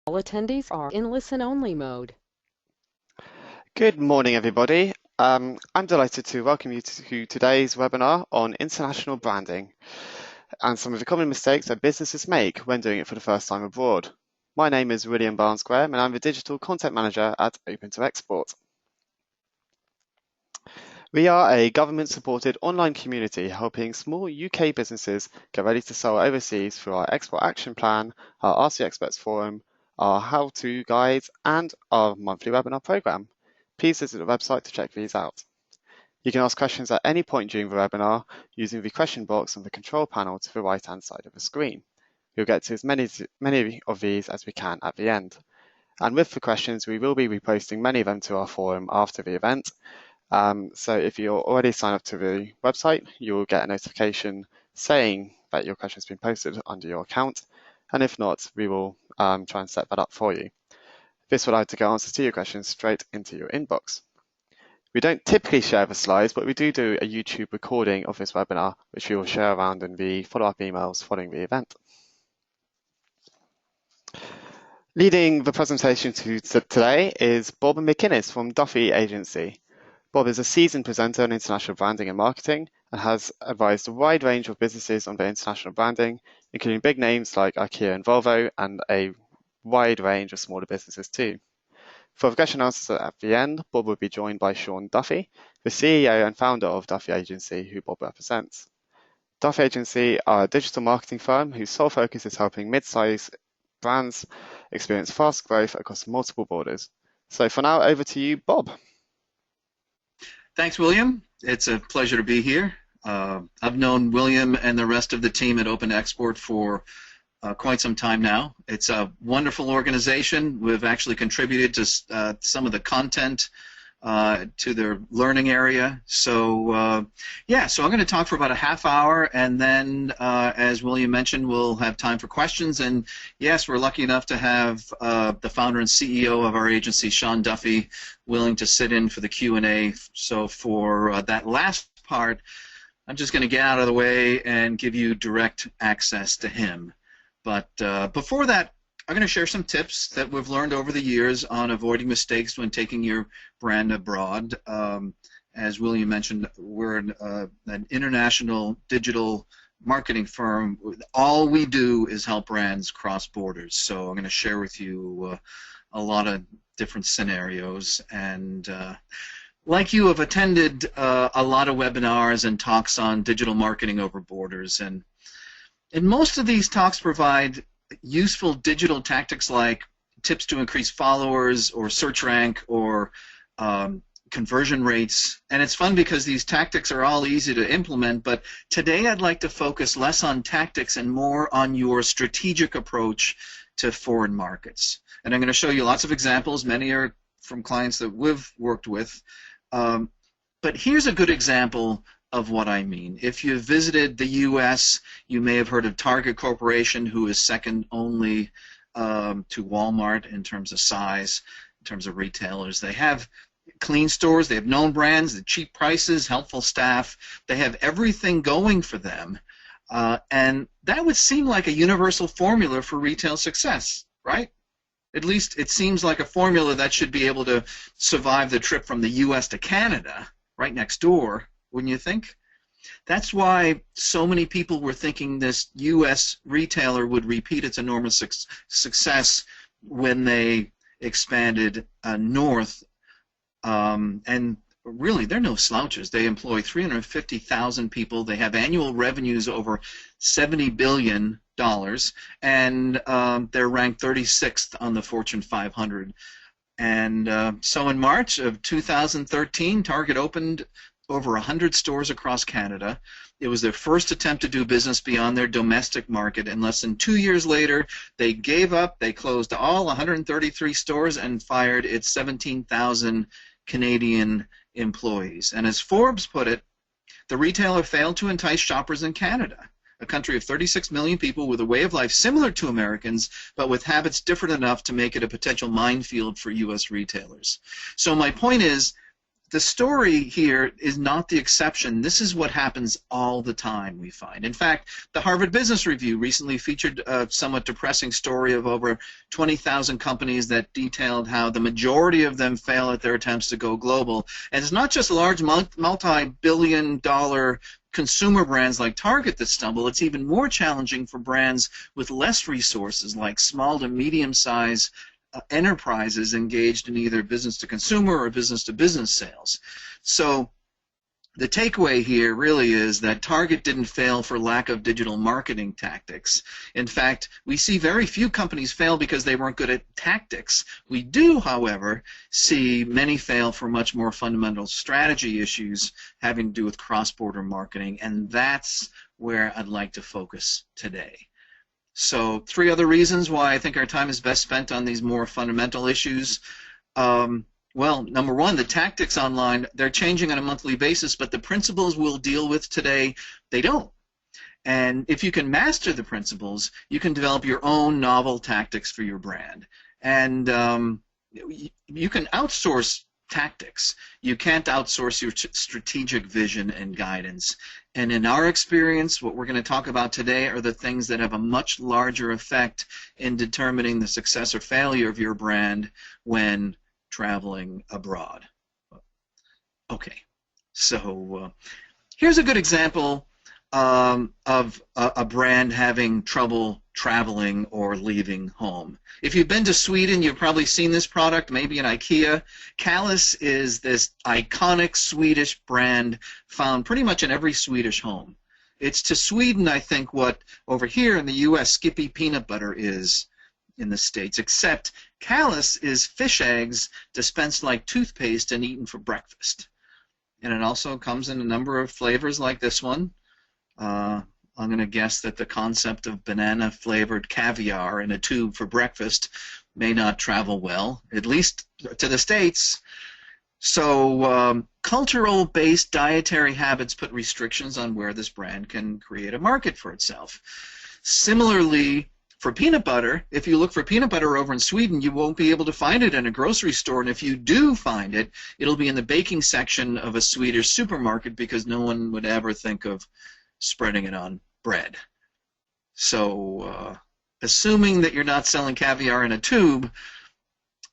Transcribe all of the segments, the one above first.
All attendees are in listen-only mode. Good morning, everybody. I'm delighted to welcome you to today's webinar on international branding and some of the common mistakes that businesses make when doing it for the first time abroad. My name is William Barnes-Graham and I'm the Digital Content Manager at Open to Export. We are a government-supported online community helping small UK businesses get ready to sell overseas through our Export Action Plan, our Ask the Experts forum, our how-to guides, and our monthly webinar program. Please visit the website to check these out. You can ask questions at any point during the webinar using the question box on the control panel to the right-hand side of the screen. We'll get to as many of these as we can at the end. And with the questions, we will be reposting many of them to our forum after the event. So if you're already signed up to the website, you will get a notification saying that your question has been posted under your account. And if not, we will try and set that up for you. This will allow you to get answers to your questions straight into your inbox. We don't typically share the slides, but we do a YouTube recording of this webinar, which we will share around in the follow-up emails following the event. Leading the presentation today is Bob McInnis from Duffy Agency. Bob is a seasoned presenter in international branding and marketing and has advised a wide range of businesses on their international branding, including big names like Ikea and Volvo, and a wide range of smaller businesses too. For the question and answers at the end, Bob will be joined by Sean Duffy, the CEO and founder of Duffy Agency, who Bob represents. Duffy Agency are a digital marketing firm whose sole focus is helping mid-sized brands experience fast growth across multiple borders. So for now, over to you, Bob. Thanks, William. It's a pleasure to be here. I've known William and the rest of the team at Open Export for quite some time now. It's a wonderful organization. We've actually contributed to some of the content to their learning area. So yeah, so I'm going to talk for about a half hour, and then as William mentioned, we'll have time for questions. And yes, we're lucky enough to have the founder and CEO of our agency, Sean Duffy, willing to sit in for the Q&A. So for that last part, I'm just going to get out of the way and give you direct access to him. But before that, I'm going to share some tips that we've learned over the years on avoiding mistakes when taking your brand abroad. As William mentioned, we're an international digital marketing firm. All we do is help brands cross borders. So I'm going to share with you a lot of different scenarios. And like you, have attended a lot of webinars and talks on digital marketing over borders. And most of these talks provide useful digital tactics like tips to increase followers or search rank or conversion rates. And it's fun because these tactics are all easy to implement, but today I'd like to focus less on tactics and more on your strategic approach to foreign markets. And I'm going to show you lots of examples. Many are from clients that we've worked with. But here's a good example of what I mean. If you visited the U.S., you may have heard of Target Corporation, who is second only to Walmart in terms of size, in terms of retailers. They have clean stores, they have known brands, the cheap prices, helpful staff. They have everything going for them. And that would seem like a universal formula for retail success, right? At least it seems like a formula that should be able to survive the trip from the U.S. to Canada, right next door, wouldn't you think? That's why so many people were thinking this U.S. retailer would repeat its enormous success when they expanded north. And really, they're no slouches. They employ 350,000 people. They have annual revenues over $70 billion, and they're ranked 36th on the Fortune 500. And so in March of 2013, Target opened over 100 stores across Canada. It was their first attempt to do business beyond their domestic market, and less than 2 years later, they gave up. They closed all 133 stores and fired its 17,000 Canadian employees. And as Forbes put it, the retailer failed to entice shoppers in Canada, a country of 36 million people with a way of life similar to Americans, but with habits different enough to make it a potential minefield for U.S. retailers. So my point is, the story here is not the exception. This is what happens all the time, we find. In fact, the Harvard Business Review recently featured a somewhat depressing story of over 20,000 companies that detailed how the majority of them fail at their attempts to go global. And it's not just large multi-billion-dollar consumer brands like Target that stumble. It's even more challenging for brands with less resources, like small to medium-sized enterprises engaged in either business-to-consumer or business-to-business sales. So the takeaway here really is that Target didn't fail for lack of digital marketing tactics. In fact, we see very few companies fail because they weren't good at tactics. We do, however, see many fail for much more fundamental strategy issues having to do with cross-border marketing, and that's where I'd like to focus today. So 3 other reasons why I think our time is best spent on these more fundamental issues. Well, number 1, the tactics online, they're changing on a monthly basis, but the principles we'll deal with today, they don't. And if you can master the principles, you can develop your own novel tactics for your brand. And you can outsource tactics. You can't outsource your strategic vision and guidance. And in our experience, what we're going to talk about today are the things that have a much larger effect in determining the success or failure of your brand when traveling abroad. Okay, so here's a good example of a brand having trouble traveling or leaving home. If you've been to Sweden, you've probably seen this product, maybe in Ikea. Callis is this iconic Swedish brand found pretty much in every Swedish home. It's to Sweden, I think, what over here in the U.S. Skippy peanut butter is in the States, except Callis is fish eggs dispensed like toothpaste and eaten for breakfast. And it also comes in a number of flavors like this one. I'm going to guess that the concept of banana-flavored caviar in a tube for breakfast may not travel well, at least to the States. So cultural-based dietary habits put restrictions on where this brand can create a market for itself. Similarly, for peanut butter, if you look for peanut butter over in Sweden, you won't be able to find it in a grocery store, and if you do find it, it'll be in the baking section of a Swedish supermarket because no one would ever think of spreading it on bread. So assuming that you're not selling caviar in a tube,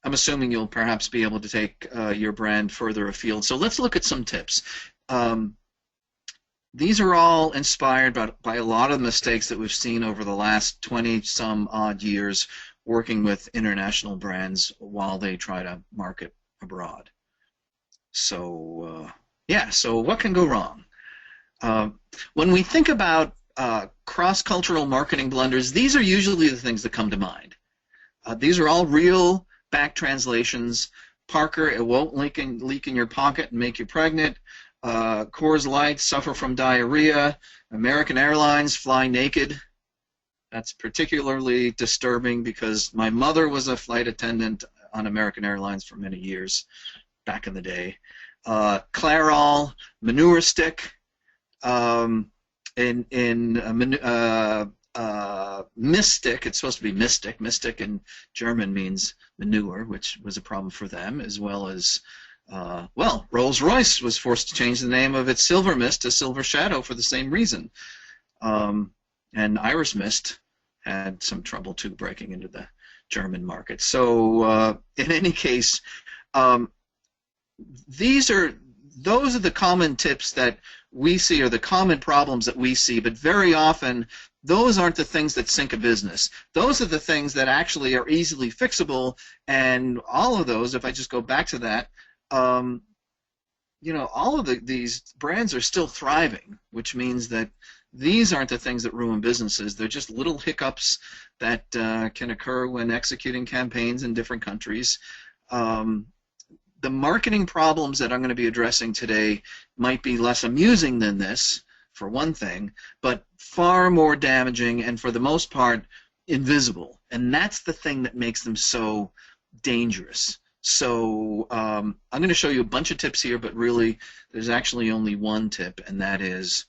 I'm assuming you'll perhaps be able to take your brand further afield. So let's look at some tips. These are all inspired by a lot of the mistakes that we've seen over the last 20-some-odd years working with international brands while they try to market abroad. So, yeah, so what can go wrong? When we think about cross-cultural marketing blunders, these are usually the things that come to mind. These are all real back translations. Parker, it won't leak in your pocket and make you pregnant. Coors Light, suffer from diarrhea. American Airlines, fly naked. That's particularly disturbing because my mother was a flight attendant on American Airlines for many years back in the day. Clairol, manure stick. Mystic, it's supposed to be mystic. Mystic in German means manure, which was a problem for them, as well as well, Rolls-Royce was forced to change the name of its Silver Mist to Silver Shadow for the same reason. And Irish Mist had some trouble, too, breaking into the German market. So in any case, those are the common tips that we see, or the common problems that we see, but very often those aren't the things that sink a business. Those are the things that actually are easily fixable, and all of those, if I just go back to that, you know, all of these brands are still thriving, which means that these aren't the things that ruin businesses. They're just little hiccups that can occur when executing campaigns in different countries. The marketing problems that I'm going to be addressing today might be less amusing than this, for one thing, but far more damaging and, for the most part, invisible. And that's the thing that makes them so dangerous. So I'm going to show you a bunch of tips here, but really there's actually only one tip, and that is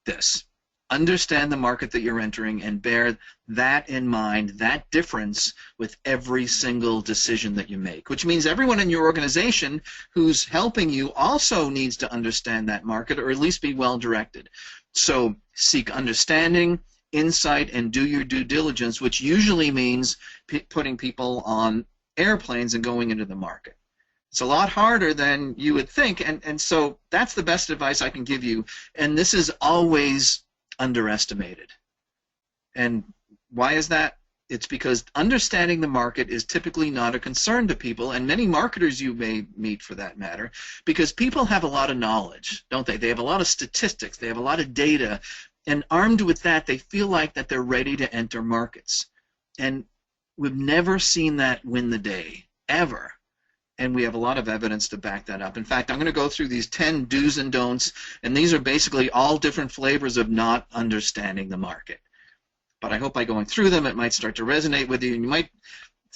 this. Understand the market that you're entering and bear that in mind, that difference with every single decision that you make, which means everyone in your organization who's helping you also needs to understand that market, or at least be well directed. So seek understanding, insight, and do your due diligence, which usually means putting people on airplanes and going into the market. It's a lot harder than you would think, and so that's the best advice I can give you, and this is always underestimated. And why is that? It's because understanding the market is typically not a concern to people, and many marketers you may meet for that matter, because people have a lot of knowledge, don't they? They have a lot of statistics, they have a lot of data, and armed with that, they feel like that they're ready to enter markets. And we've never seen that win the day, ever. And we have a lot of evidence to back that up. In fact, I'm going to go through these 10 do's and don'ts, and these are basically all different flavors of not understanding the market. But I hope by going through them, it might start to resonate with you, and you might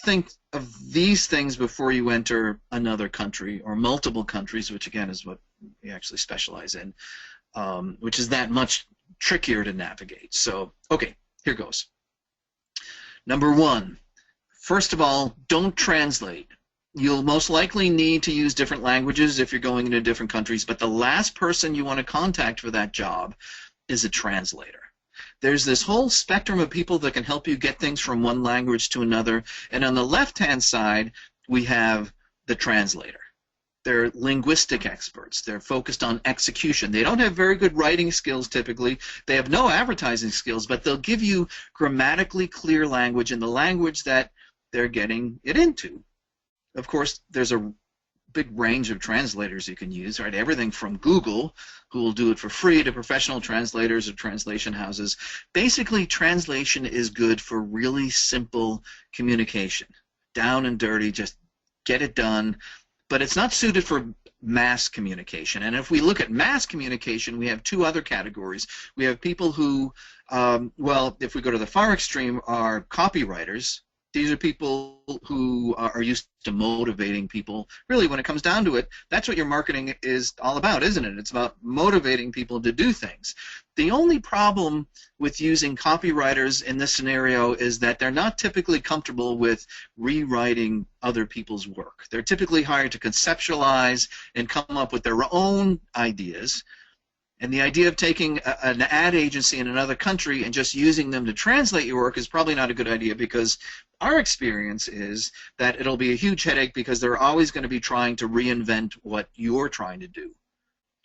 think of these things before you enter another country or multiple countries, which again is what we actually specialize in, which is that much trickier to navigate. So, okay, here goes. Number one, first of all, don't translate. You'll most likely need to use different languages if you're going into different countries, but the last person you want to contact for that job is a translator. There's this whole spectrum of people that can help you get things from one language to another, and on the left-hand side, we have the translator. They're linguistic experts. They're focused on execution. They don't have very good writing skills typically. They have no advertising skills, but they'll give you grammatically clear language in the language that they're getting it into. Of course, there's a big range of translators you can use, right? Everything from Google, who will do it for free, to professional translators or translation houses. Basically, translation is good for really simple communication. Down and dirty, just get it done. But it's not suited for mass communication. And if we look at mass communication, we have two other categories. We have people who, well, if we go to the far extreme, are copywriters. These are people who are used to motivating people. Really, when it comes down to it, that's what your marketing is all about, isn't it? It's about motivating people to do things. The only problem with using copywriters in this scenario is that they're not typically comfortable with rewriting other people's work. They're typically hired to conceptualize and come up with their own ideas. And the idea of taking an ad agency in another country and just using them to translate your work is probably not a good idea, because our experience is that it'll be a huge headache because they're always going to be trying to reinvent what you're trying to do.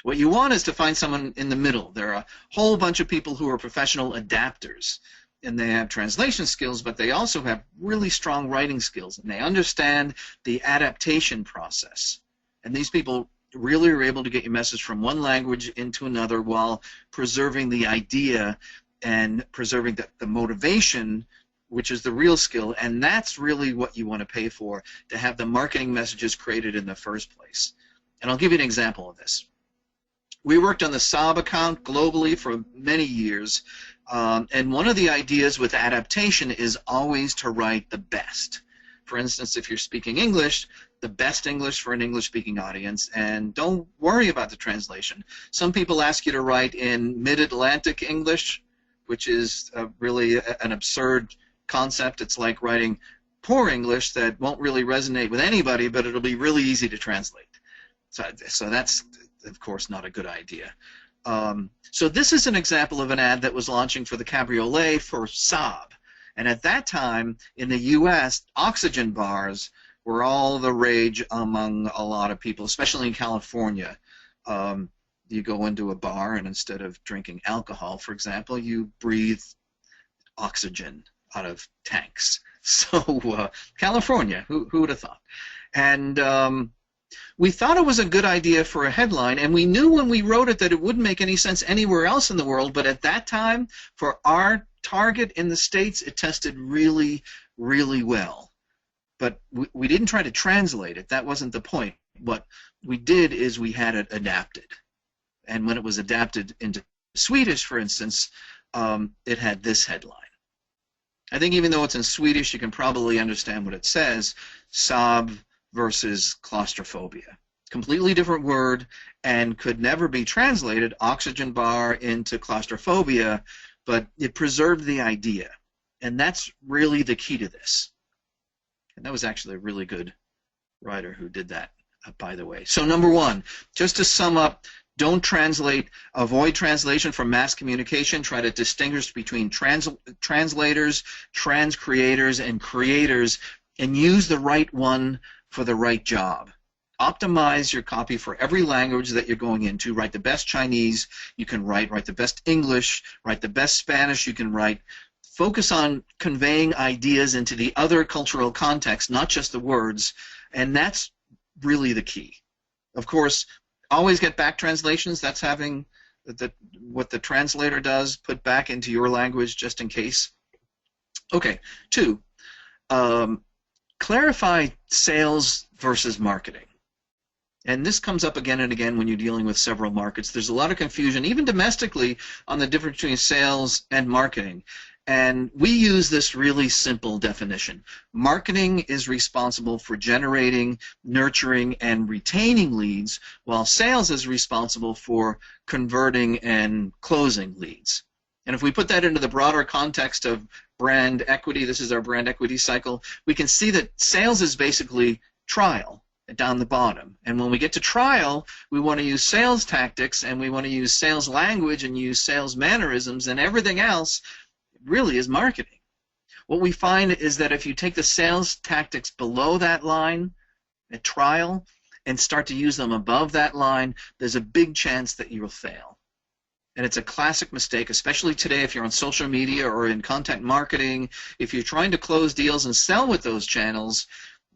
What you want is to find someone in the middle. There are a whole bunch of people who are professional adapters, and they have translation skills, but they also have really strong writing skills, and they understand the adaptation process. And these people really are able to get your message from one language into another while preserving the idea and preserving the motivation, which is the real skill, and that's really what you want to pay for, to have the marketing messages created in the first place. And I'll give you an example of this. We worked on the Saab account globally for many years, and one of the ideas with adaptation is always to write the best. For instance, if you're speaking English, the best English for an English-speaking audience, and don't worry about the translation. Some people ask you to write in mid-Atlantic English, which is really an absurd concept. It's like writing poor English that won't really resonate with anybody, but it'll be really easy to translate. So that's, of course, not a good idea. So this is an example of an ad that was launching for the Cabriolet for Saab. And at that time, in the U.S., oxygen bars were all the rage among a lot of people, especially in California. You go into a bar, and instead of drinking alcohol, for example, you breathe oxygen out of tanks. So California, who would have thought? And we thought it was a good idea for a headline, and we knew when we wrote it that it wouldn't make any sense anywhere else in the world, but at that time, for our target in the States, it tested really, really well. But we didn't try to translate it. That wasn't the point. What we did is we had it adapted. And when it was adapted into Swedish, for instance, it had this headline. I think even though it's in Swedish, you can probably understand what it says: Saab versus claustrophobia. completely different word, and could never be translated, oxygen bar, into claustrophobia, but it preserved the idea. And that's really the key to this. And that was actually a really good writer who did that, by the way. So number one, just to sum up, don't translate, avoid translation from mass communication. Try to distinguish between translators, trans creators, and creators, and use the right one for the right job. Optimize your copy for every language that you're going into. Write the best Chinese you can write the best English, write the best Spanish you can write. Focus on conveying ideas into the other cultural context, not just the words, and that's really the key. Of course, always get back translations. That's having what the translator does, put back into your language just in case. Okay, 2, clarify sales versus marketing. And this comes up again and again when you're dealing with several markets. There's a lot of confusion, even domestically, on the difference between sales and marketing. And we use this really simple definition. Marketing is responsible for generating, nurturing, and retaining leads, while sales is responsible for converting and closing leads. And if we put that into the broader context of brand equity, this is our brand equity cycle, we can see that sales is basically trial down the bottom. And when we get to trial, we want to use sales tactics, and we want to use sales language and use sales mannerisms, and everything else really is marketing. What we find is that if you take the sales tactics below that line at trial and start to use them above that line, there's a big chance that you will fail. And it's a classic mistake, especially today if you're on social media or in content marketing. If you're trying to close deals and sell with those channels,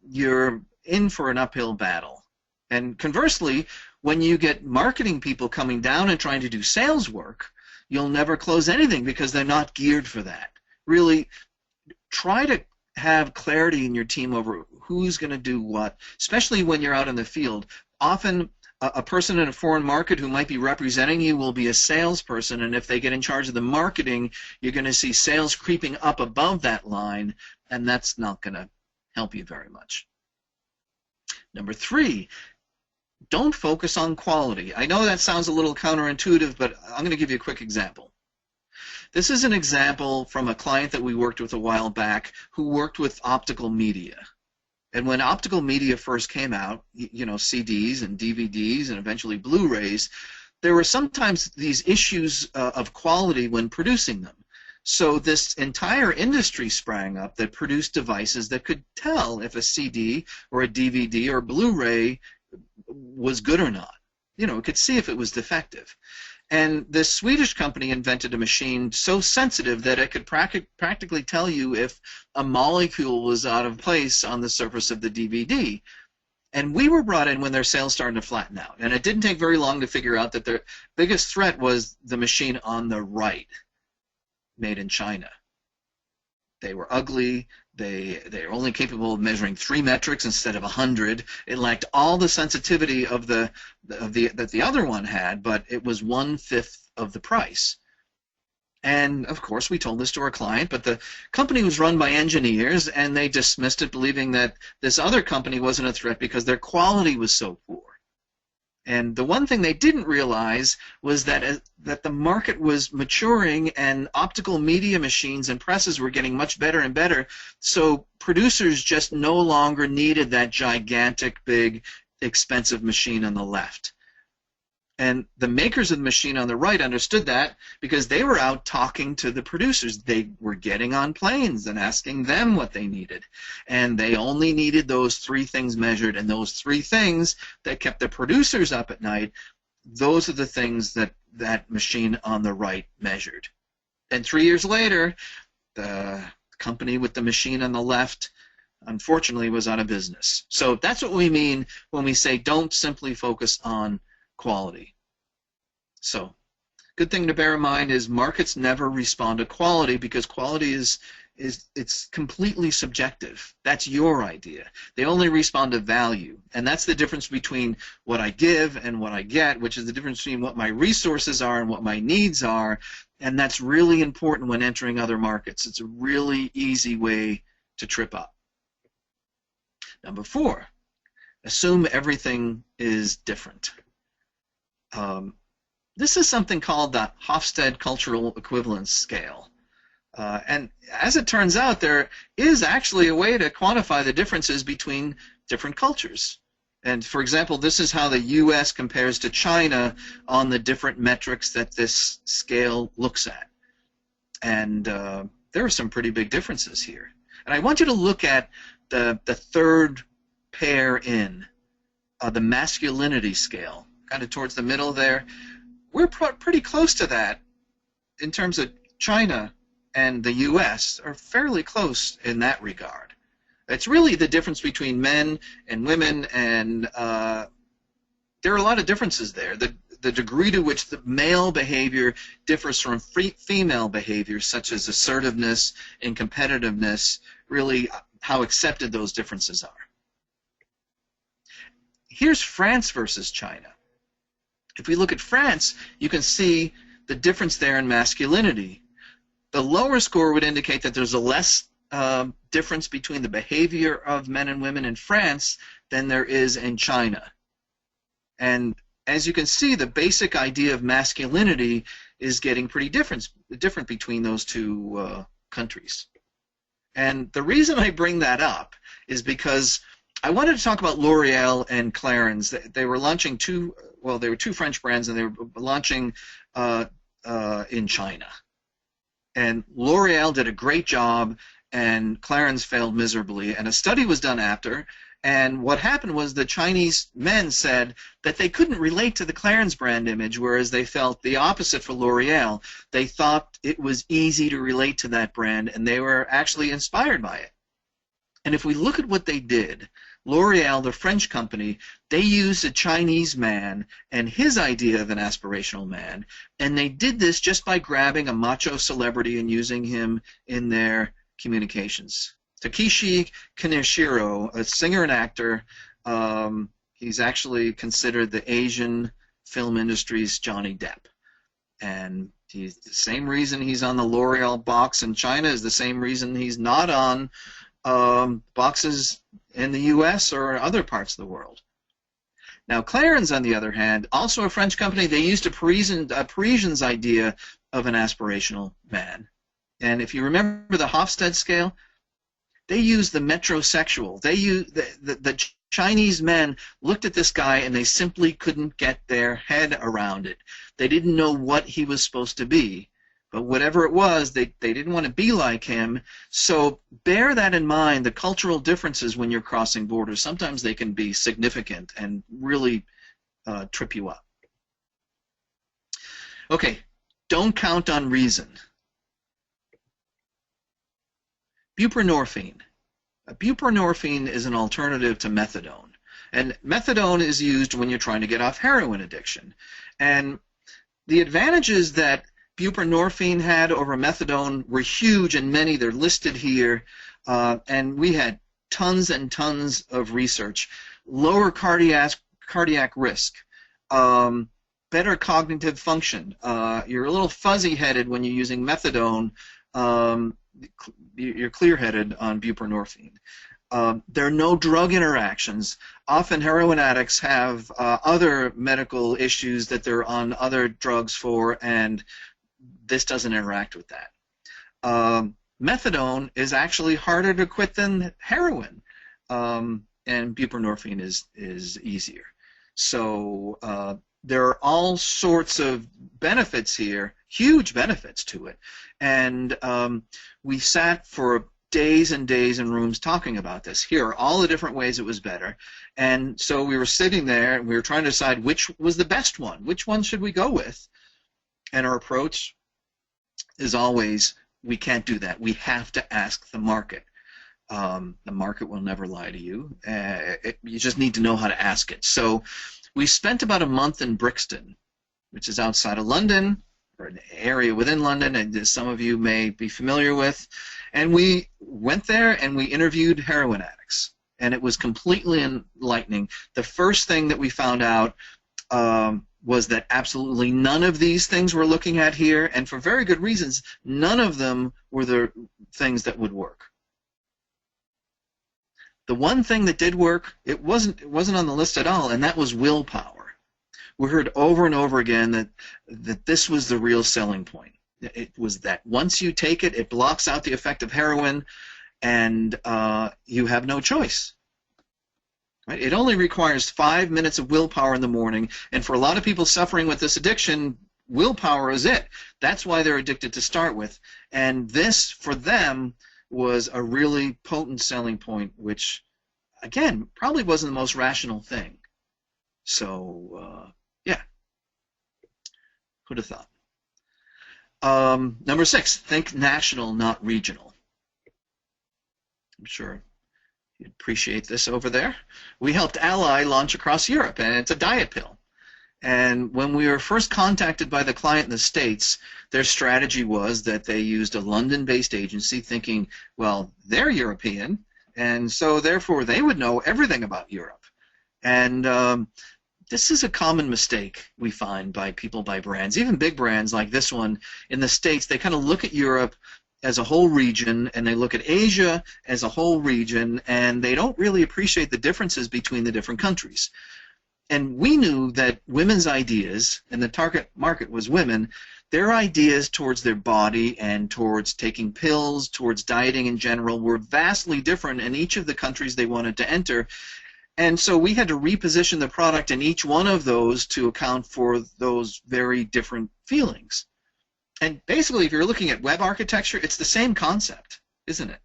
you're in for an uphill battle. And conversely, when you get marketing people coming down and trying to do sales work, you'll never close anything because they're not geared for that. Really, try to have clarity in your team over who's going to do what, especially when you're out in the field. Often, a person in a foreign market who might be representing you will be a salesperson, and if they get in charge of the marketing, you're going to see sales creeping up above that line, and that's not going to help you very much. Number 3, don't focus on quality. I know that sounds a little counterintuitive, but I'm going to give you a quick example. This is an example from a client that we worked with a while back who worked with optical media. And when optical media first came out, you know, CDs and DVDs and eventually Blu-rays, there were sometimes these issues of quality when producing them. So this entire industry sprang up that produced devices that could tell if a CD or a DVD or Blu-ray was good or not. You know, it could see if it was defective. And this Swedish company invented a machine so sensitive that it could practically tell you if a molecule was out of place on the surface of the DVD. And we were brought in when their sales started to flatten out. And it didn't take very long to figure out that their biggest threat was the machine on the right, made in China. They were ugly. They're only capable of measuring 3 metrics instead of 100. It lacked all the sensitivity of that the other one had, but it was 1/5 of the price. And of course, we told this to our client, but the company was run by engineers, and they dismissed it, believing that this other company wasn't a threat because their quality was so poor. And the one thing they didn't realize was that the market was maturing, and optical media machines and presses were getting much better and better, so producers just no longer needed that gigantic, big, expensive machine on the left. And the makers of the machine on the right understood that because they were out talking to the producers. They were getting on planes and asking them what they needed. And they only needed those 3 things measured, and those 3 things that kept the producers up at night, those are the things that that machine on the right measured. And 3 years later, the company with the machine on the left, unfortunately, was out of business. So that's what we mean when we say don't simply focus on quality. So, good thing to bear in mind is markets never respond to quality because quality it's completely subjective. That's your idea. They only respond to value, and that's the difference between what I give and what I get, which is the difference between what my resources are and what my needs are, and that's really important when entering other markets. It's a really easy way to trip up. Number 4. Assume everything is different. This is something called the Hofstede Cultural Equivalence Scale. And as it turns out, there is actually a way to quantify the differences between different cultures. And for example, this is how the US compares to China on the different metrics that this scale looks at. And there are some pretty big differences here. And I want you to look at the third pair in, the masculinity scale, kind of towards the middle there. We're pretty close to that in terms of China and the US are fairly close in that regard. It's really the difference between men and women, and there are a lot of differences there. The degree to which the male behavior differs from female behavior, such as assertiveness and competitiveness, really how accepted those differences are. Here's France versus China. If we look at France, you can see the difference there in masculinity. The lower score would indicate that there's a less difference between the behavior of men and women in France than there is in China. And as you can see, the basic idea of masculinity is getting pretty different between those two countries. And the reason I bring that up is because I wanted to talk about L'Oreal and Clarins. They were launching they were two French brands, and they were launching in China. And L'Oreal did a great job, and Clarins failed miserably. And a study was done after, and what happened was the Chinese men said that they couldn't relate to the Clarins brand image, whereas they felt the opposite for L'Oreal. They thought it was easy to relate to that brand, and they were actually inspired by it. And if we look at what they did, L'Oreal, the French company, they used a Chinese man and his idea of an aspirational man, and they did this just by grabbing a macho celebrity and using him in their communications. Takeshi Kaneshiro, a singer and actor, he's actually considered the Asian film industry's Johnny Depp. And the same reason he's on the L'Oreal box in China is the same reason he's not on boxes in the US or other parts of the world. Now, Clarins, on the other hand, also a French company, they used a Parisian's idea of an aspirational man. And if you remember the Hofstede scale, they used the metrosexual. They used the Chinese men looked at this guy and they simply couldn't get their head around it. They didn't know what he was supposed to be. But whatever it was, they didn't want to be like him. So bear that in mind, the cultural differences when you're crossing borders. Sometimes they can be significant and really trip you up. Okay, don't count on reason. Buprenorphine. Buprenorphine is an alternative to methadone. And methadone is used when you're trying to get off heroin addiction. And the advantages that buprenorphine had over methadone were huge, and many, they're listed here, and we had tons and tons of research. Lower cardiac risk, better cognitive function. You're a little fuzzy-headed when you're using methadone. You're clear-headed on buprenorphine. There are no drug interactions. Often heroin addicts have other medical issues that they're on other drugs for, and this doesn't interact with that. Methadone is actually harder to quit than heroin, and buprenorphine is easier. So there are all sorts of benefits here, huge benefits to it. And we sat for days and days in rooms talking about this. Here are all the different ways it was better. And so we were sitting there and we were trying to decide which was the best one. Which one should we go with? And our approach is always, we can't do that. We have to ask the market. The market will never lie to you. You just need to know how to ask it. So we spent about a month in Brixton, which is outside of London, or an area within London, and some of you may be familiar with. And we went there and we interviewed heroin addicts. And it was completely enlightening. The first thing that we found out was that absolutely none of these things we're looking at here, and for very good reasons, none of them were the things that would work. The one thing that did work, it wasn't on the list at all, and that was willpower. We heard over and over again that this was the real selling point. It was that once you take it, it blocks out the effect of heroin, and you have no choice. Right? It only requires 5 minutes of willpower in the morning, and for a lot of people suffering with this addiction, willpower is it. That's why they're addicted to start with. And this, for them, was a really potent selling point, which, again, probably wasn't the most rational thing. So, yeah. Who'd have thought? Number 6, think national, not regional. I'm sure you'd appreciate this over there. We helped Ally launch across Europe, and it's a diet pill. And when we were first contacted by the client in the States, their strategy was that they used a London-based agency thinking, well, they're European, and so therefore they would know everything about Europe. And this is a common mistake we find by people, by brands, even big brands like this one in the States. They kind of look at Europe as a whole region, and they look at Asia as a whole region, and they don't really appreciate the differences between the different countries. And we knew that women's ideas, and the target market was women, their ideas towards their body and towards taking pills, towards dieting in general, were vastly different in each of the countries they wanted to enter. And so we had to reposition the product in each one of those to account for those very different feelings. And basically, if you're looking at web architecture, it's the same concept, isn't it?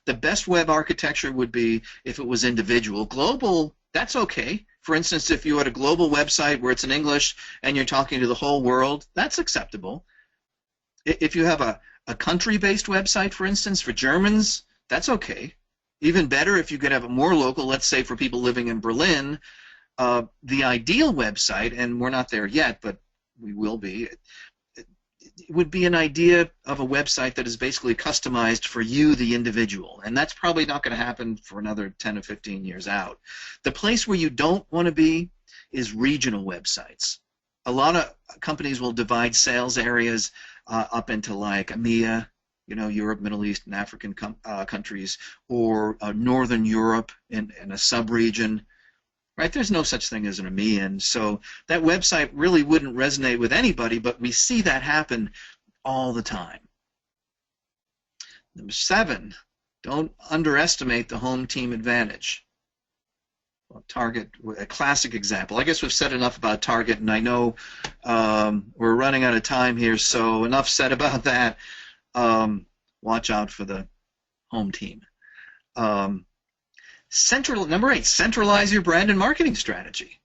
The best web architecture would be if it was individual. Global, that's okay. For instance, if you had a global website where it's in English and you're talking to the whole world, that's acceptable. If you have a country-based website, for instance, for Germans, that's okay. Even better if you could have it more local, let's say for people living in Berlin. The ideal website, and we're not there yet, but we will be, it would be an idea of a website that is basically customized for you, the individual. And that's probably not going to happen for another 10 or 15 years out. The place where you don't want to be is regional websites. A lot of companies will divide sales areas up into like EMEA, you know, Europe, Middle East, and African countries, or Northern Europe in a sub-region. Right? There's no such thing as an EMEA, so that website really wouldn't resonate with anybody, but we see that happen all the time. Number 7, don't underestimate the home team advantage. Well, Target, a classic example. I guess we've said enough about Target, and I know we're running out of time here, so enough said about that. Watch out for the home team. Number 8, centralize your brand and marketing strategy.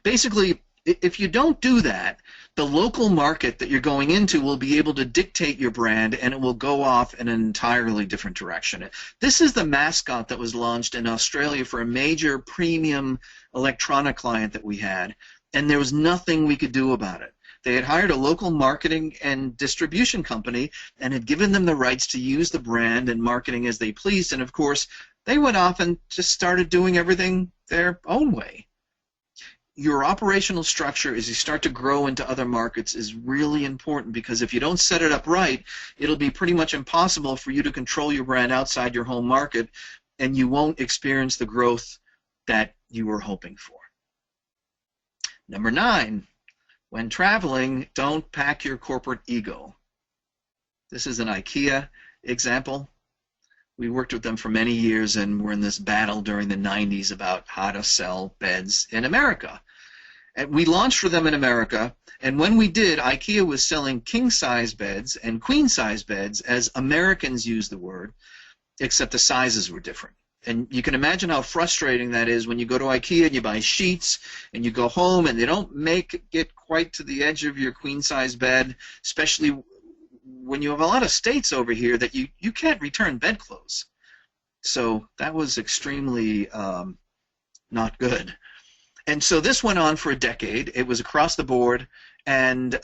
Basically, if you don't do that, the local market that you're going into will be able to dictate your brand, and it will go off in an entirely different direction. This is the mascot that was launched in Australia for a major premium electronic client that we had, and there was nothing we could do about it. They had hired a local marketing and distribution company and had given them the rights to use the brand and marketing as they pleased, and of course, they went off and just started doing everything their own way. Your operational structure as you start to grow into other markets is really important, because if you don't set it up right, it'll be pretty much impossible for you to control your brand outside your home market, and you won't experience the growth that you were hoping for. Number 9, when traveling, don't pack your corporate ego. This is an Ikea example. We worked with them for many years, and we're in this battle during the 90s about how to sell beds in America. And we launched for them in America, and when we did, Ikea was selling king-size beds and queen-size beds as Americans use the word, except the sizes were different. And you can imagine how frustrating that is when you go to Ikea and you buy sheets and you go home and they don't make it quite to the edge of your queen-size bed, especially when you have a lot of states over here that you can't return bedclothes. So that was extremely not good. And so this went on for a decade. It was across the board, and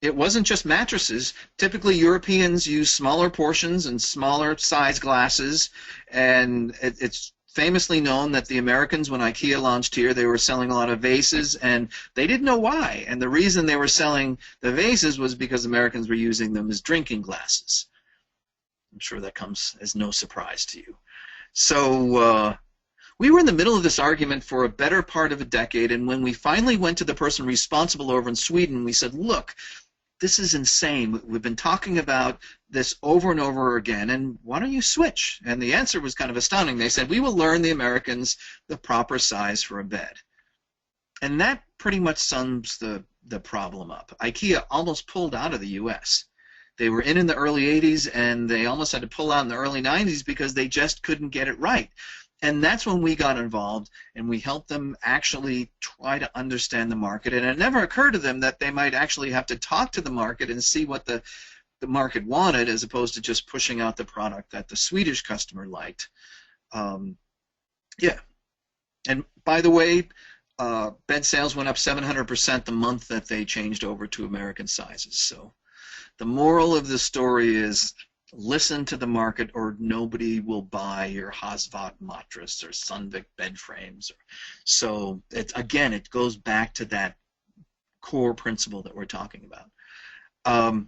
it wasn't just mattresses. Typically, Europeans use smaller portions and smaller size glasses, and it's famously known that the Americans, when Ikea launched here, they were selling a lot of vases, and they didn't know why. And the reason they were selling the vases was because Americans were using them as drinking glasses. I'm sure that comes as no surprise to you. So we were in the middle of this argument for a better part of a decade, and when we finally went to the person responsible over in Sweden, we said, look, this is insane. We've been talking about this over and over again, and why don't you switch? And the answer was kind of astounding. They said, we will learn the Americans the proper size for a bed. And that pretty much sums the problem up. Ikea almost pulled out of the U.S. They were in the early 80s, and they almost had to pull out in the early 90s because they just couldn't get it right. And that's when we got involved, and we helped them actually try to understand the market. And it never occurred to them that they might actually have to talk to the market and see what the market wanted, as opposed to just pushing out the product that the Swedish customer liked. Yeah. And by the way, bed sales went up 700% the month that they changed over to American sizes. So the moral of the story is, listen to the market, or nobody will buy your Hasvat mattress or Sundvik bed frames. So again, it goes back to that core principle that we're talking about.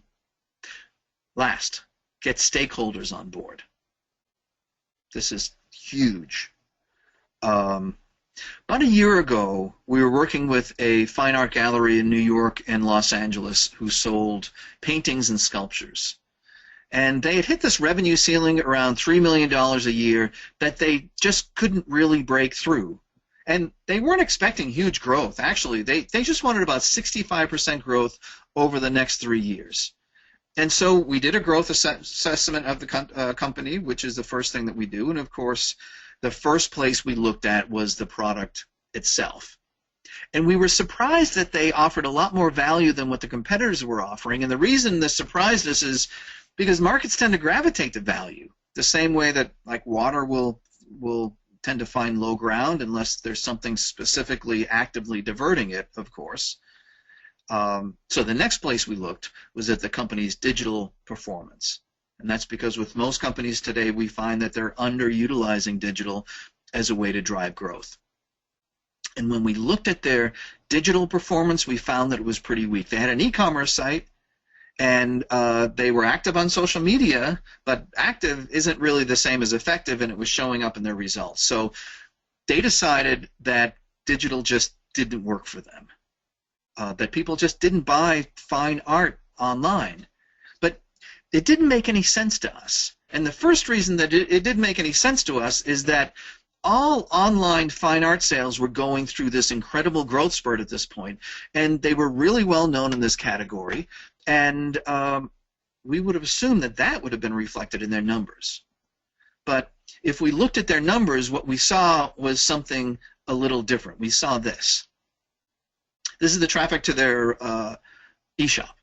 Last, get stakeholders on board. This is huge. About a year ago, we were working with a fine art gallery in New York and Los Angeles who sold paintings and sculptures. And they had hit this revenue ceiling around $3 million a year that they just couldn't really break through. And they weren't expecting huge growth. Actually, they just wanted about 65% growth over the next 3 years. And so we did a growth assessment of the company, which is the first thing that we do. And of course, the first place we looked at was the product itself. And we were surprised that they offered a lot more value than what the competitors were offering. And the reason this surprised us is because markets tend to gravitate to value, the same way that like water will tend to find low ground unless there's something specifically actively diverting it, of course. So the next place we looked was at the company's digital performance. And that's because with most companies today, we find that they're underutilizing digital as a way to drive growth. And when we looked at their digital performance, we found that it was pretty weak. They had an e-commerce site, and they were active on social media, but active isn't really the same as effective, and it was showing up in their results. So they decided that digital just didn't work for them, that people just didn't buy fine art online. But it didn't make any sense to us. And the first reason that it didn't make any sense to us is that all online fine art sales were going through this incredible growth spurt at this point, and they were really well known in this category, and we would have assumed that that would have been reflected in their numbers. But if we looked at their numbers, what we saw was something a little different. We saw this. This is the traffic to their eShop.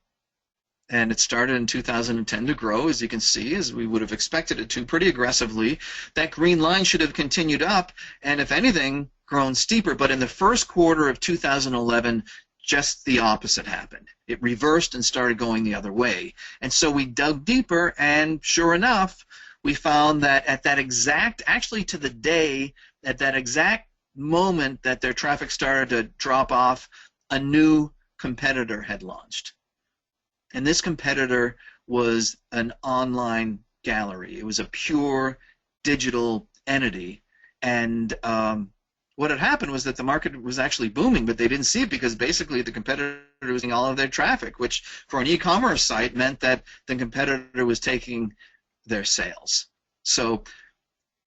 And it started in 2010 to grow, as you can see, as we would have expected it to, pretty aggressively. That green line should have continued up, and if anything, grown steeper. But in the first quarter of 2011, just the opposite happened. It reversed and started going the other way. And so we dug deeper, and sure enough, we found that at that exact, actually to the day, at that exact moment that their traffic started to drop off, a new competitor had launched. And this competitor was an online gallery. It was a pure digital entity. And what had happened was that the market was actually booming, but they didn't see it because basically the competitor was taking all of their traffic, which for an e-commerce site meant that the competitor was taking their sales. So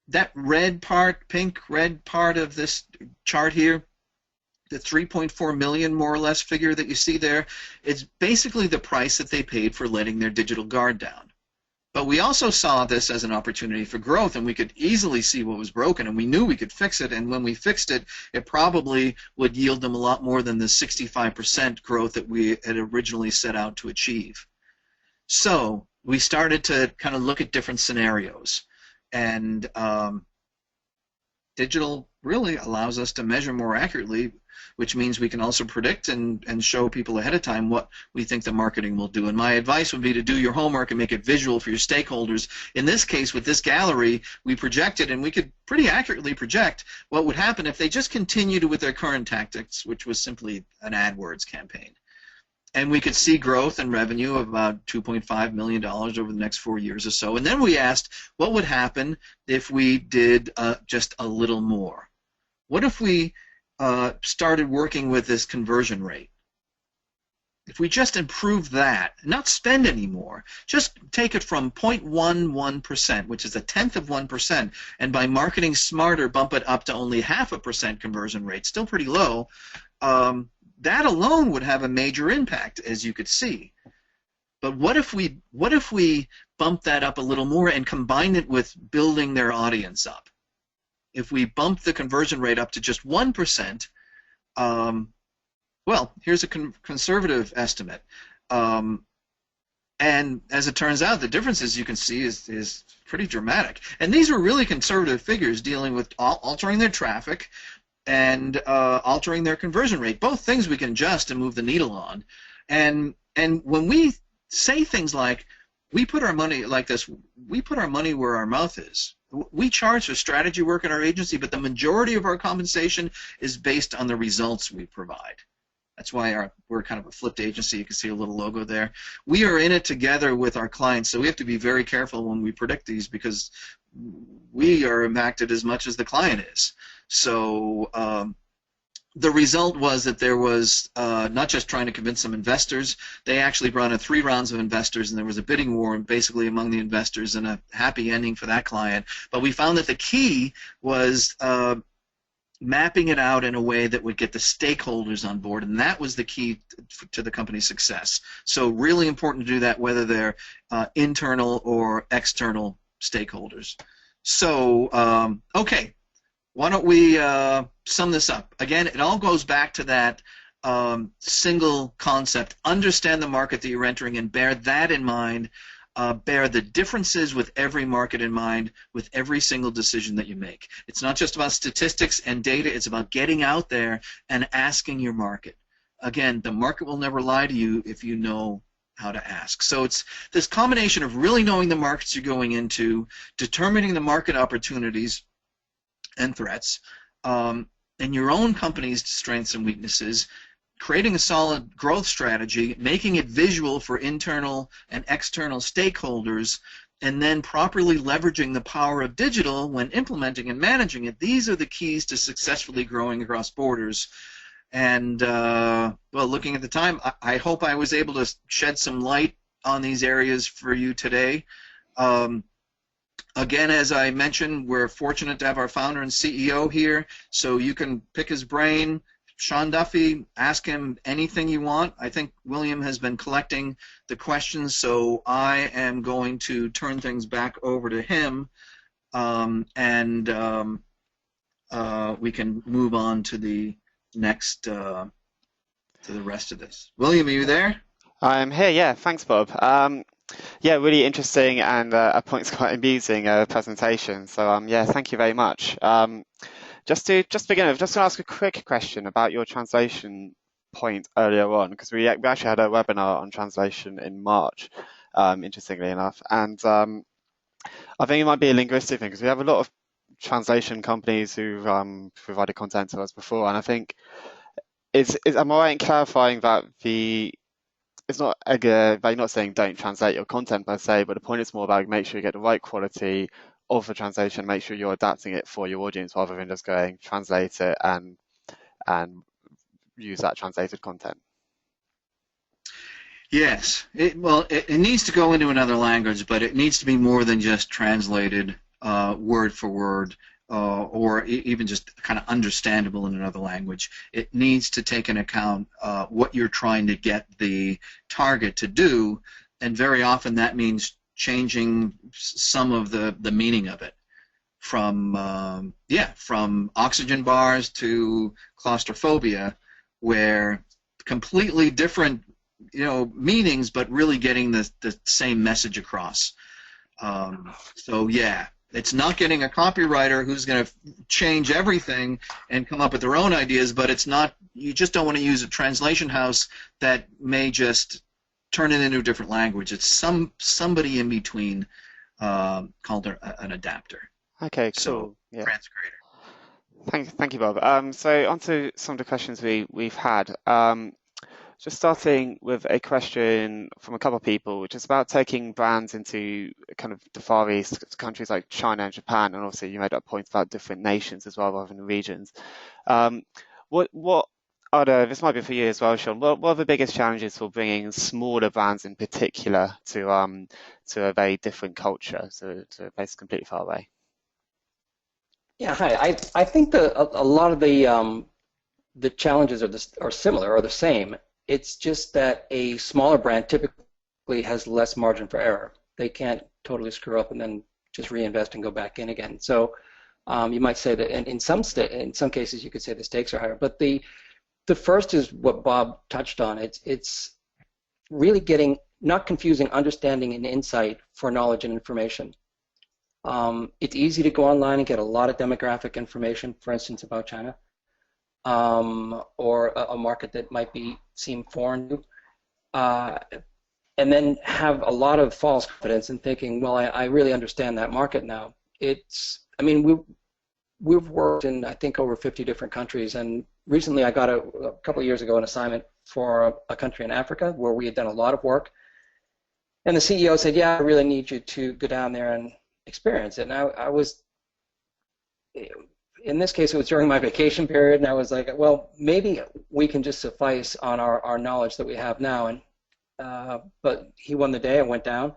that red part, pink red part of this chart here, the 3.4 million more or less figure that you see there, it's basically the price that they paid for letting their digital guard down. But we also saw this as an opportunity for growth, and we could easily see what was broken, and we knew we could fix it, and when we fixed it, it probably would yield them a lot more than the 65% growth that we had originally set out to achieve. So we started to kind of look at different scenarios, and digital really allows us to measure more accurately, which means we can also predict and show people ahead of time what we think the marketing will do. And my advice would be to do your homework and make it visual for your stakeholders. In this case, with this gallery, we projected, and we could pretty accurately project what would happen if they just continued with their current tactics, which was simply an AdWords campaign. And we could see growth in revenue of about $2.5 million over the next 4 years or so. And then we asked, what would happen if we did just a little more? What if we started working with this conversion rate? If we just improve that, not spend any more, just take it from 0.11%, which is a tenth of 1%, and by marketing smarter, bump it up to only 0.5% conversion rate, still pretty low, that alone would have a major impact, as you could see. But what if we bump that up a little more and combine it with building their audience up? If we bump the conversion rate up to just 1%, well, here's a conservative estimate. And as it turns out, the differences you can see is pretty dramatic. And these are really conservative figures dealing with altering their traffic and altering their conversion rate. Both things we can adjust and move the needle on. And when we say things like, we put our money like this, we put our money where our mouth is. We charge for strategy work at our agency, but the majority of our compensation is based on the results we provide. That's why we're kind of a flipped agency. You can see a little logo there. We are in it together with our clients, so we have to be very careful when we predict these because we are impacted as much as the client is. So the result was that there was not just trying to convince some investors. They actually brought in 3 rounds of investors, and there was a bidding war basically among the investors and a happy ending for that client. But we found that the key was mapping it out in a way that would get the stakeholders on board, and that was the key to the company's success. So really important to do that, whether they're internal or external stakeholders. So, okay, why don't we sum this up? Again, it all goes back to that single concept. Understand the market that you're entering and bear that in mind. Bear the differences with every market in mind with every single decision that you make. It's not just about statistics and data, it's about getting out there and asking your market. Again, the market will never lie to you if you know how to ask. So it's this combination of really knowing the markets you're going into, determining the market opportunities and threats, and your own company's strengths and weaknesses, creating a solid growth strategy, making it visual for internal and external stakeholders, and then properly leveraging the power of digital when implementing and managing it. These are the keys to successfully growing across borders. And, well, looking at the time, I hope I was able to shed some light on these areas for you today. Again, as I mentioned, we're fortunate to have our founder and CEO here, so you can pick his brain. Sean Duffy, ask him anything you want. I think William has been collecting the questions, so I am going to turn things back over to him, and we can move on to the next, to the rest of this. William, are you there? I'm here, yeah. Thanks, Bob. Yeah, really interesting and at points quite amusing presentation. So yeah, thank you very much. Just to begin with, just to ask a quick question about your translation point earlier on, because we actually had a webinar on translation in March, interestingly enough, and I think it might be a linguistic thing because we have a lot of translation companies who've provided content to us before, and I think am I right in clarifying that it's not by not saying don't translate your content per se, but the point is more about make sure you get the right quality of the translation, make sure you're adapting it for your audience rather than just going translate it and use that translated content. Yes. It needs to go into another language, but it needs to be more than just translated word for word or even just kind of understandable in another language. It needs to take into account what you're trying to get the target to do, and very often that means changing some of the meaning of it from from oxygen bars to claustrophobia, where completely different meanings, but really getting the same message across. So yeah, it's not getting a copywriter who's going to change everything and come up with their own ideas, but it's not, you just don't want to use a translation house that may just turn it into a different language. It's somebody in between called an adapter. Okay, cool. So, yeah. transcreator. Thank you, Bob. So on to some of the questions we've had. Just starting with a question from a couple of people, which is about taking brands into kind of the Far East, countries like China and Japan, and obviously you made that point about different nations as well, rather than regions. Um, what are this might be for you as well, Sean. What are the biggest challenges for bringing smaller brands in particular to a very different culture, so to a place completely far away? Yeah, hi. I think a lot of the challenges are similar or the same. It's just that a smaller brand typically has less margin for error. They can't totally screw up and then just reinvest and go back in again. So you might say that in some cases you could say the stakes are higher. But the first is what Bob touched on. It's really getting not confusing understanding and insight for knowledge and information. It's easy to go online and get a lot of demographic information, for instance, about China, or a market that might seem foreign to you, and then have a lot of false confidence in thinking, well, I really understand that market now. I mean, we've worked in, I think, over 50 different countries, and recently I got a couple of years ago an assignment for a country in Africa where we had done a lot of work, and the CEO said, yeah, I really need you to go down there and experience it. And I was, in this case, it was during my vacation period, and I was like, well, maybe we can just suffice on our knowledge that we have now. And but he won the day. I went down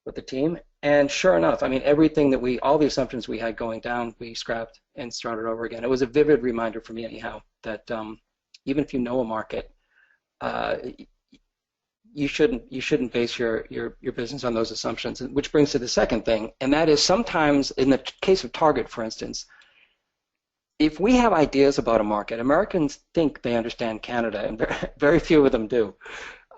with the team, and sure enough, I mean, everything that all the assumptions we had going down, we scrapped and started over again. It was a vivid reminder for me, anyhow, that even if you know a market, you shouldn't base your business on those assumptions. Which brings to the second thing, and that is sometimes, in the case of Target, for instance, if we have ideas about a market, Americans think they understand Canada, and very few of them do.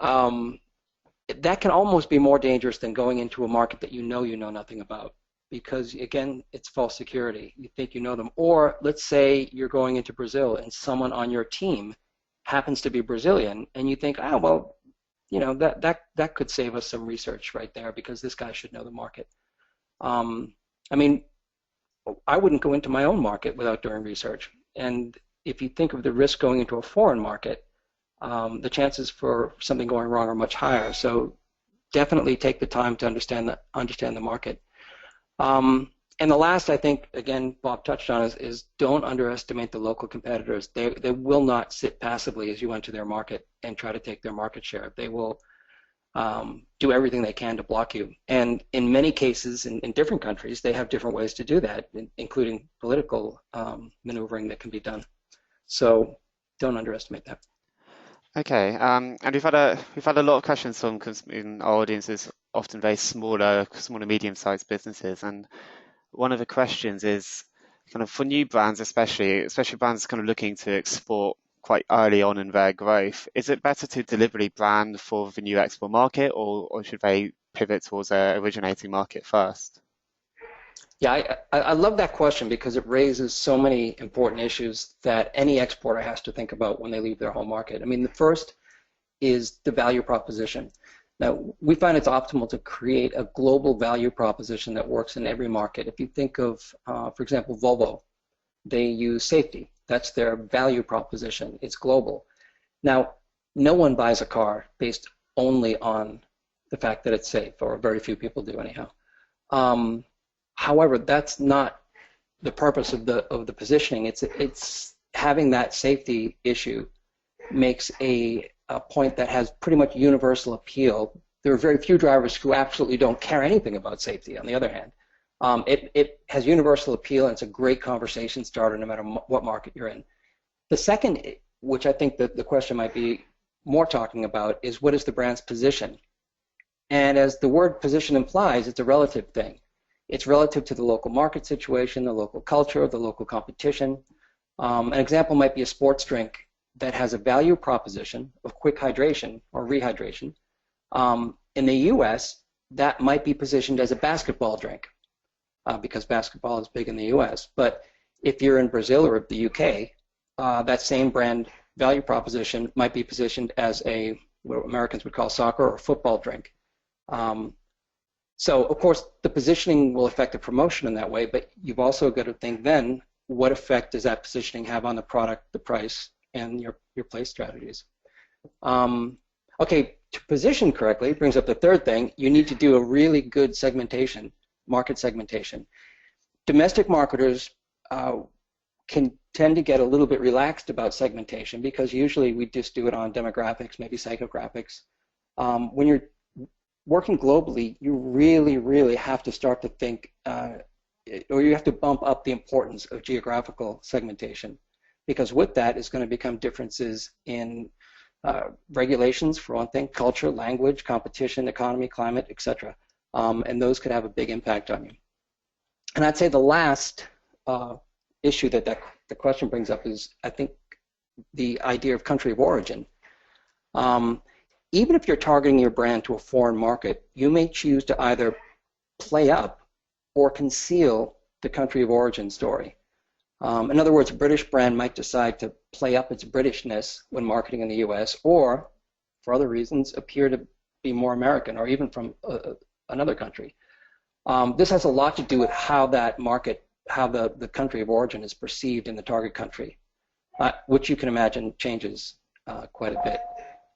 That can almost be more dangerous than going into a market that you know nothing about, because again, it's false security. You think you know them. Or let's say you're going into Brazil and someone on your team happens to be Brazilian, and you think, oh, well, you know, that could save us some research right there, because this guy should know the market. I mean, I wouldn't go into my own market without doing research. And if you think of the risk going into a foreign market, the chances for something going wrong are much higher. So definitely take the time to understand the market. And the last, I think, again, Bob touched on, is don't underestimate the local competitors. They will not sit passively as you enter their market and try to take their market share. They will do everything they can to block you. And in many cases, in different countries, they have different ways to do that, including political maneuvering that can be done. So don't underestimate that. Okay, and we've had a lot of questions from, because our audience is often very smaller, medium-sized businesses, and one of the questions is kind of for new brands, especially brands kind of looking to export quite early on in their growth. Is it better to deliberately brand for the new export market, or should they pivot towards their originating market first? Yeah, I love that question, because it raises so many important issues that any exporter has to think about when they leave their home market. I mean, the first is the value proposition. Now, we find it's optimal to create a global value proposition that works in every market. If you think of, for example, Volvo, they use safety. That's their value proposition. It's global. Now, no one buys a car based only on the fact that it's safe, or very few people do anyhow. However, that's not the purpose of the positioning. It's having that safety issue makes a point that has pretty much universal appeal. There are very few drivers who absolutely don't care anything about safety, on the other hand. It has universal appeal, and it's a great conversation starter no matter what market you're in. The second, which I think that the question might be more talking about, is what is the brand's position? And as the word position implies, it's a relative thing. It's relative to the local market situation, the local culture, the local competition. An example might be a sports drink that has a value proposition of quick hydration or rehydration. In the US, that might be positioned as a basketball drink, because basketball is big in the US. But if you're in Brazil or the UK, that same brand value proposition might be positioned as what Americans would call soccer or football drink. So, of course, the positioning will affect the promotion in that way, but you've also got to think then, what effect does that positioning have on the product, the price, and your place strategies? Okay, to position correctly brings up the third thing. You need to do a really good segmentation, market segmentation. Domestic marketers can tend to get a little bit relaxed about segmentation because usually we just do it on demographics, maybe psychographics. When you're working globally, you really have to start to think, or you have to bump up the importance of geographical segmentation, because with that is going to become differences in regulations, for one thing, culture, language, competition, economy, climate, etc. And those could have a big impact on you. And I'd say the last issue that the question brings up is, I think, the idea of country of origin. Even if you're targeting your brand to a foreign market, you may choose to either play up or conceal the country of origin story. In other words, a British brand might decide to play up its Britishness when marketing in the US, or, for other reasons, appear to be more American or even from another country. This has a lot to do with how that market, how the country of origin is perceived in the target country, which you can imagine changes quite a bit.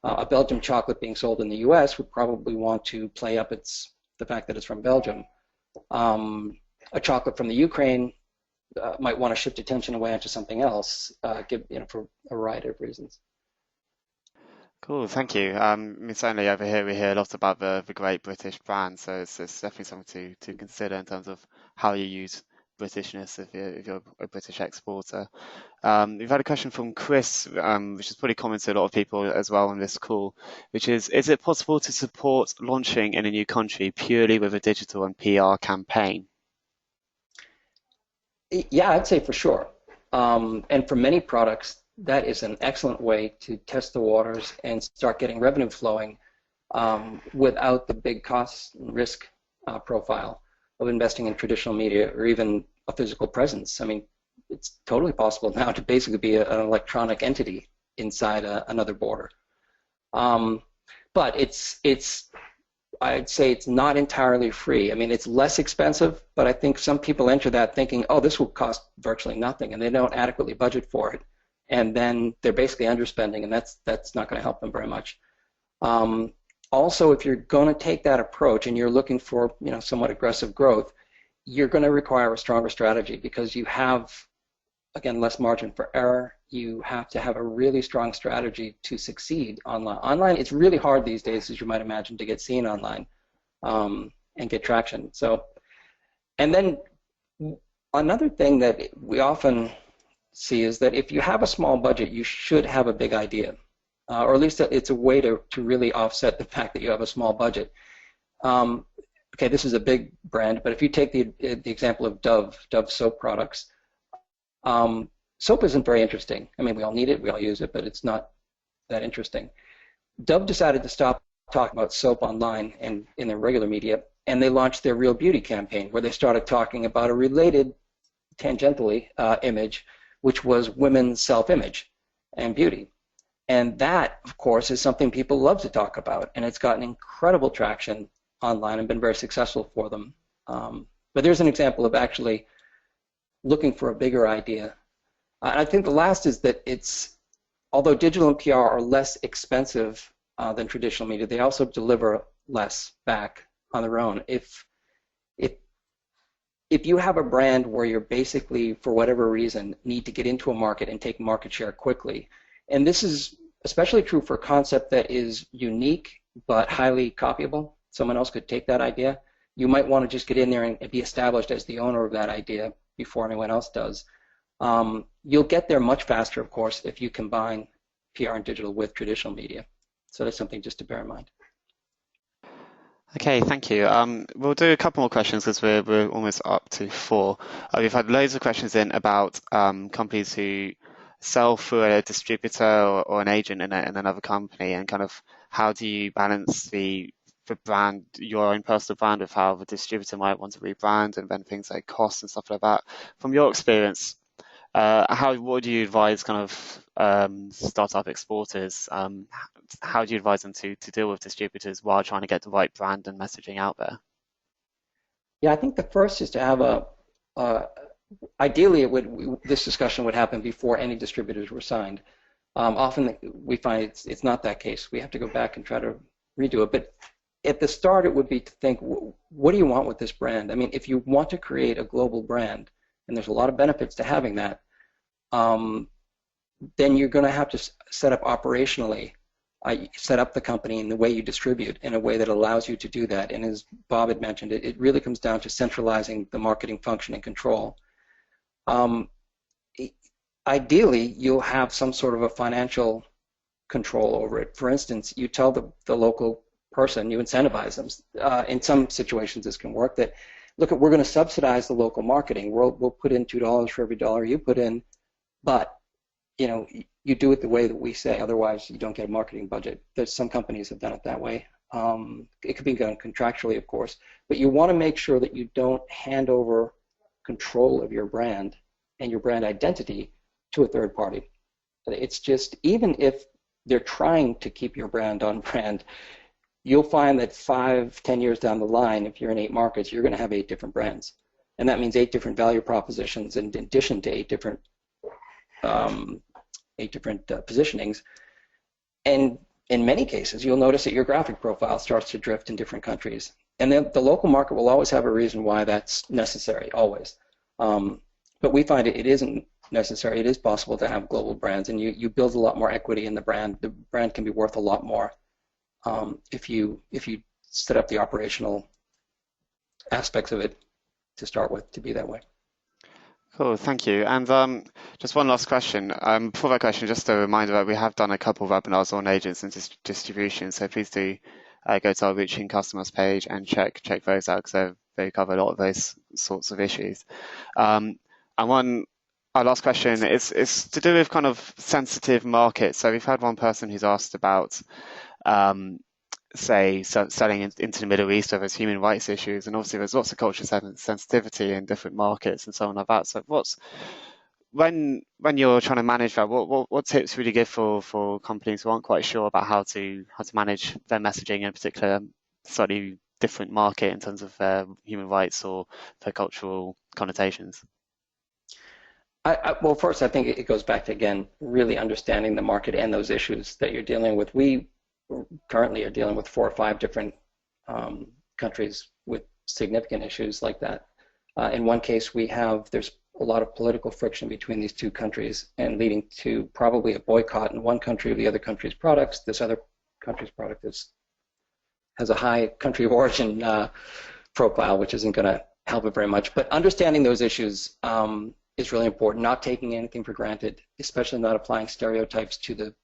A Belgian chocolate being sold in the US would probably want to play up the fact that it's from Belgium. A chocolate from the Ukraine might want to shift attention away onto something else, for a variety of reasons. Cool, thank you. Certainly over here we hear a lot about the great British brand, so it's definitely something to consider in terms of how you use Britishness if you're a British exporter. We've had a question from Chris, which is probably common to a lot of people as well on this call, which is it possible to support launching in a new country purely with a digital and PR campaign? Yeah, I'd say for sure. And for many products, that is an excellent way to test the waters and start getting revenue flowing without the big cost and risk profile of investing in traditional media or even a physical presence. I mean, it's totally possible now to basically be an electronic entity inside another border. But I'd say it's not entirely free. I mean, it's less expensive, but I think some people enter that thinking, oh, this will cost virtually nothing, and they don't adequately budget for it. And then they're basically underspending, and that's not going to help them very much. Also, if you're going to take that approach and you're looking for somewhat aggressive growth, you're going to require a stronger strategy because you have, again, less margin for error. You have to have a really strong strategy to succeed online. Online, it's really hard these days, as you might imagine, to get seen online and get traction. So, and then another thing that we often see is that if you have a small budget, you should have a big idea, or at least it's a way to really offset the fact that you have a small budget. Okay, this is a big brand, but if you take the example of Dove soap products, soap isn't very interesting. I mean, we all need it, we all use it, but it's not that interesting. Dove decided to stop talking about soap online and in their regular media, and they launched their Real Beauty campaign, where they started talking about a related, tangentially, image, which was women's self-image and beauty. And that, of course, is something people love to talk about, and it's gotten incredible traction online and been very successful for them. But there's an example of actually looking for a bigger idea. I think the last is that although digital and PR are less expensive than traditional media, they also deliver less back on their own. If you have a brand where you're basically, for whatever reason, need to get into a market and take market share quickly, and this is especially true for a concept that is unique but highly copyable, someone else could take that idea, you might want to just get in there and be established as the owner of that idea before anyone else does. You'll get there much faster, of course, if you combine PR and digital with traditional media. So that's something just to bear in mind. Okay, thank you. We'll do a couple more questions because we're almost up to 4. We've had loads of questions in about companies who sell through a distributor or an agent in another company, and kind of how do you balance the brand, your own personal brand, with how the distributor might want to rebrand, and then things like costs and stuff like that. From your experience, what do you advise kind of startup exporters? How do you advise them to deal with distributors while trying to get the right brand and messaging out there? Yeah, I think the first is to have ideally this discussion would happen before any distributors were signed. Often we find it's not that case. We have to go back and try to redo it. But at the start, it would be to think, what do you want with this brand? I mean, if you want to create a global brand, and there's a lot of benefits to having that, then you're going to have to set up operationally, set up the company in the way you distribute in a way that allows you to do that. And as Bob had mentioned, it really comes down to centralizing the marketing function and control. Ideally, you'll have some sort of a financial control over it. For instance, you tell the local person, you incentivize them. In some situations, this can work. That look, we're going to subsidize the local marketing. We'll put in $2 for every dollar you put in, but you do it the way that we say. Otherwise, you don't get a marketing budget. There's some companies have done it that way. It could be done contractually, of course, but you want to make sure that you don't hand over control of your brand and your brand identity to a third party. It's just, even if they're trying to keep your brand on brand, you'll find that 5-10 years down the line, if you're in 8 markets, you're going to have 8 different brands. And that means 8 different value propositions in addition to 8 different positionings. And in many cases, you'll notice that your graphic profile starts to drift in different countries. And then the local market will always have a reason why that's necessary, always. But we find it isn't necessary. It is possible to have global brands, and you build a lot more equity in the brand. The brand can be worth a lot more if you set up the operational aspects of it to start with to be that way. Cool, thank you. And just one last question. Before that question, just a reminder that we have done a couple of webinars on agents and distribution, so please do go to our Reaching Customers page and check those out, because they cover a lot of those sorts of issues. And our last question is to do with kind of sensitive markets. So we've had one person who's asked about say selling into the Middle East, where there's human rights issues, and obviously there's lots of cultural sensitivity in different markets and so on like that. So when you're trying to manage that, what tips would you give for companies who aren't quite sure about how to manage their messaging in a particular slightly different market in terms of their human rights or their cultural connotations? Well, first, I think it goes back to, again, really understanding the market and those issues that you're dealing with. We currently are dealing with 4 or 5 different countries with significant issues like that. In one case, there's a lot of political friction between these 2 countries, and leading to probably a boycott in one country of the other country's products. This other country's product has a high country of origin profile, which isn't going to help it very much. But understanding those issues is really important, not taking anything for granted, especially not applying stereotypes to the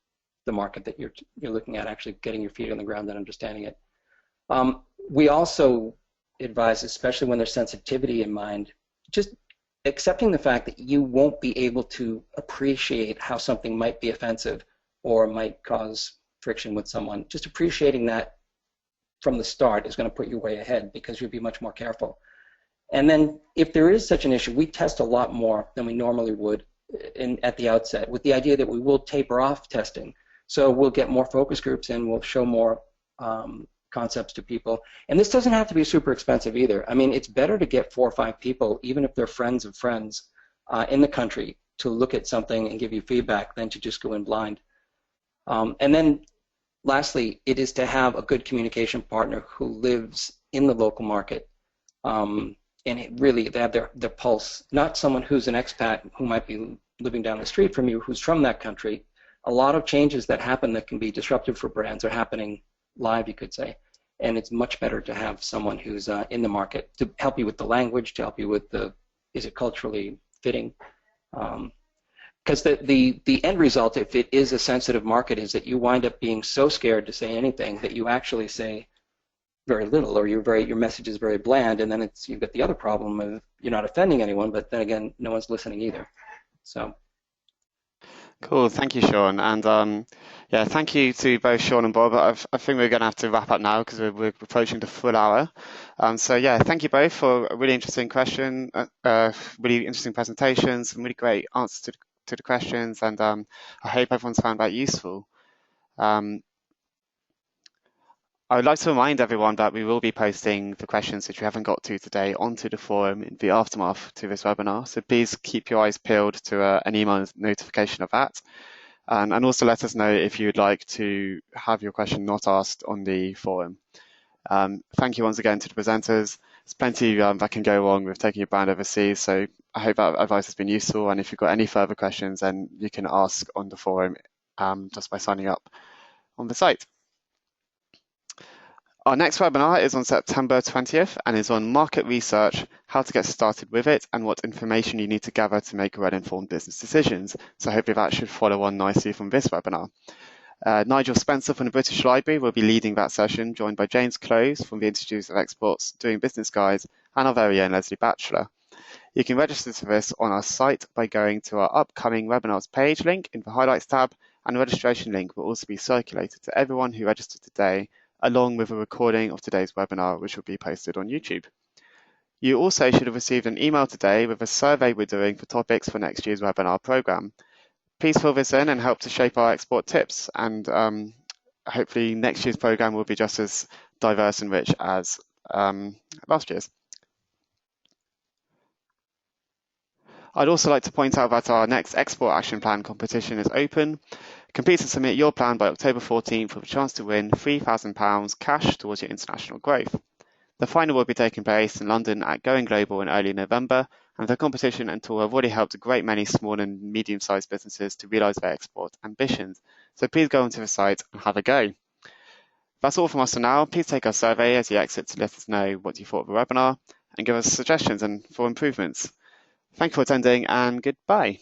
market that you're looking at, actually getting your feet on the ground and understanding it. We also advise, especially when there's sensitivity in mind, just accepting the fact that you won't be able to appreciate how something might be offensive or might cause friction with someone. Just appreciating that from the start is going to put you way ahead, because you'll be much more careful. And then if there is such an issue, we test a lot more than we normally would at the outset, with the idea that we will taper off testing. So we'll get more focus groups in, we'll show more concepts to people. And this doesn't have to be super expensive either. I mean, it's better to get 4 or 5 people, even if they're friends of friends in the country, to look at something and give you feedback than to just go in blind. And then lastly, it is to have a good communication partner who lives in the local market. And they have their pulse, not someone who's an expat who might be living down the street from you who's from that country. A lot of changes that happen that can be disruptive for brands are happening live, you could say. And it's much better to have someone who's in the market to help you with the language, to help you with is it culturally fitting? Because the end result, if it is a sensitive market, is that you wind up being so scared to say anything that you actually say very little, or your message is very bland, and then you've got the other problem of you're not offending anyone, but then again, no one's listening either. So. Cool, thank you, Sean, and yeah, thank you to both Sean and Bob. I think we're going to have to wrap up now because we're approaching the full hour. So yeah, thank you both for a really interesting question, really interesting presentations, some really great answers to the questions, and I hope everyone's found that useful. I would like to remind everyone that we will be posting the questions which we haven't got to today onto the forum in the aftermath to this webinar. So please keep your eyes peeled to an email notification of that. and also let us know if you'd like to have your question not asked on the forum. Thank you once again to the presenters. There's plenty that can go wrong with taking your brand overseas, so I hope that advice has been useful, and if you've got any further questions, then you can ask on the forum just by signing up on the site. Our next webinar is on September 20th and is on market research, how to get started with it, and what information you need to gather to make well-informed business decisions. So hopefully that should follow on nicely from this webinar. Nigel Spencer from the British Library will be leading that session, joined by James Close from the Institute of Exports Doing Business Guides and our very own Leslie Batchelor. You can register for this on our site by going to our upcoming webinars page link in the highlights tab, and the registration link will also be circulated to everyone who registered today, along with a recording of today's webinar, which will be posted on YouTube. You also should have received an email today with a survey we're doing for topics for next year's webinar programme. Please fill this in and help to shape our export tips, and hopefully next year's programme will be just as diverse and rich as last year's. I'd also like to point out that our next Export Action Plan competition is open. Complete and submit your plan by October 14th with a chance to win £3,000 cash towards your international growth. The final will be taking place in London at Going Global in early November, and the competition and tour have already helped a great many small and medium-sized businesses to realise their export ambitions. So please go onto the site and have a go. That's all from us for now. Please take our survey as you exit to let us know what you thought of the webinar and give us suggestions and for improvements. Thank you for attending, and goodbye.